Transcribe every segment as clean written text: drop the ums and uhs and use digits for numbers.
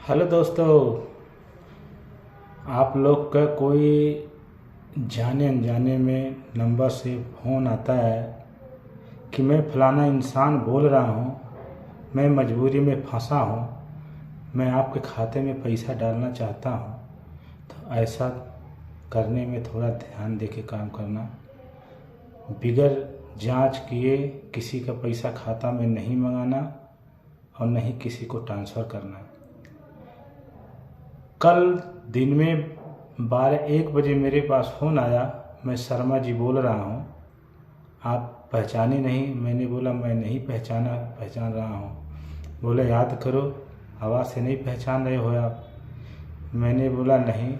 Hello दोस्तों। आप लोग का कोई जाने अनजाने में नंबर से फ़ोन आता है कि मैं फलाना इंसान बोल रहा हूँ, मैं मजबूरी में फंसा हूँ, मैं आपके खाते में पैसा डालना चाहता हूँ। तो ऐसा करने में थोड़ा ध्यान दे के काम करना। बिगर जांच किए किसी का पैसा खाता में नहीं मंगाना और नहीं किसी को ट्रांसफ़र करना। कल दिन में 12-1 बजे मेरे पास फ़ोन आया, मैं शर्मा जी बोल रहा हूँ, आप पहचाने नहीं। मैंने बोला मैं नहीं पहचान रहा हूँ। बोले याद करो, आवाज़ से नहीं पहचान रहे हो आप। मैंने बोला नहीं,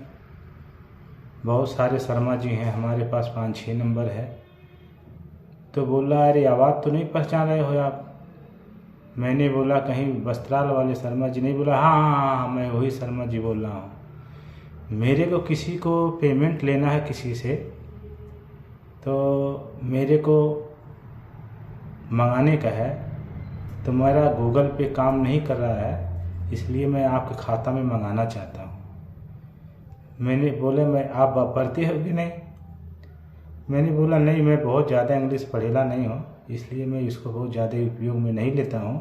बहुत सारे शर्मा जी हैं, हमारे पास 5-6 नंबर है। तो बोला अरे आवाज़ तो नहीं पहचान रहे हो आप। मैंने बोला कहीं वस्त्राल वाले शर्मा जी नहीं? बोला हाँ हाँ हाँ हाँ, मैं वही शर्मा जी बोल रहा हूँ। मेरे को किसी को पेमेंट लेना है किसी से, तो मेरे को मंगाने का है, तो मेरा गूगल पे काम नहीं कर रहा है, इसलिए मैं आपके खाता में मंगाना चाहता हूँ। मैंने बोले मैं आप पढ़ते हो कि नहीं? मैंने बोला नहीं, मैं बहुत ज़्यादा इंग्लिश पढ़ेला नहीं हूँ, इसलिए मैं इसको बहुत ज़्यादा उपयोग में नहीं लेता हूँ।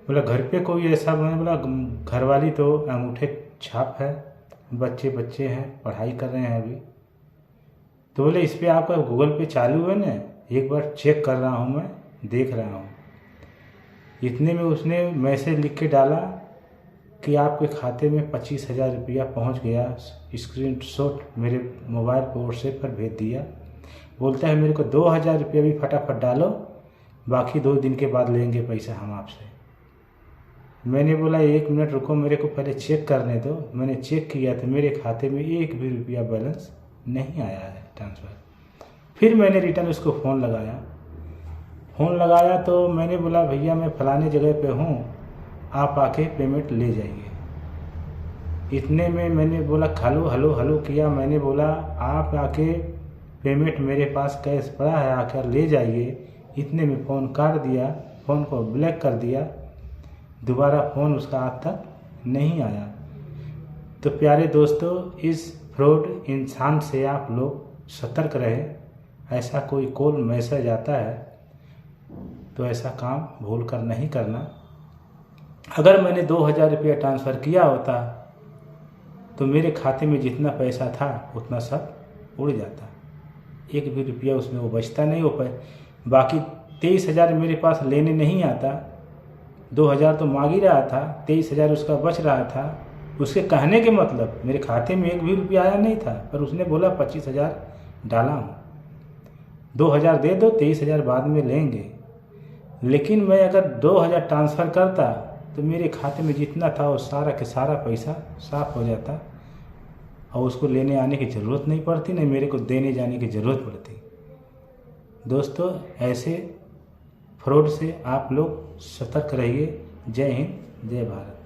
बोला घर पे कोई ऐसा? मैंने बोला घरवाली तो अंगूठे छाप है, बच्चे हैं, पढ़ाई कर रहे हैं अभी। तो बोले इस पर आपका गूगल पे चालू है ना, एक बार चेक कर रहा हूँ, मैं देख रहा हूँ। इतने में उसने मैसेज लिख के डाला कि आपके खाते में 25,000 रुपया पहुँच गया। स्क्रीनशॉट मेरे मोबाइल पर व्हाट्सएप पर भेज दिया। बोलता है मेरे को 2,000 रुपया भी फटाफट डालो, बाकी 2 दिन के बाद लेंगे पैसा हम आपसे। मैंने बोला 1 मिनट रुको, मेरे को पहले चेक करने दो। मैंने चेक किया तो मेरे खाते में 1 भी रुपया बैलेंस नहीं आया है ट्रांसफ़र। फिर मैंने रिटर्न उसको फ़ोन लगाया तो मैंने बोला भैया मैं फ़लाने जगह पे हूँ, आप आके पेमेंट ले जाइए। इतने में मैंने बोला हेलो किया। मैंने बोला आप आके पेमेंट मेरे पास कैश पड़ा है, आकर ले जाइए। इतने में फ़ोन काट दिया, फ़ोन को ब्लॉक कर दिया। दोबारा फ़ोन उसका आज तक नहीं आया। तो प्यारे दोस्तों, इस फ्रॉड इंसान से आप लोग सतर्क रहें। ऐसा कोई कॉल मैसेज आता है तो ऐसा काम भूल कर नहीं करना। अगर मैंने 2,000 रुपया ट्रांसफ़र किया होता तो मेरे खाते में जितना पैसा था उतना सब उड़ जाता, 1 भी रुपया उसमें वो बचता नहीं हो पाए। बाकी 23,000 मेरे पास लेने नहीं आता, 2,000 तो मांग ही रहा था, 23,000 उसका बच रहा था। उसके कहने के मतलब मेरे खाते में 1 भी रुपया आया नहीं था, पर उसने बोला 25,000 डाला हूँ, 2,000 दे दो, 23,000 बाद में लेंगे। लेकिन मैं अगर 2,000 ट्रांसफ़र करता तो मेरे खाते में जितना था वो सारा के सारा पैसा साफ हो जाता और उसको लेने आने की ज़रूरत नहीं पड़ती, नहीं मेरे को देने जाने की ज़रूरत पड़ती। दोस्तों, ऐसे फ्रॉड से आप लोग सतर्क रहिए। जय हिंद, जय भारत।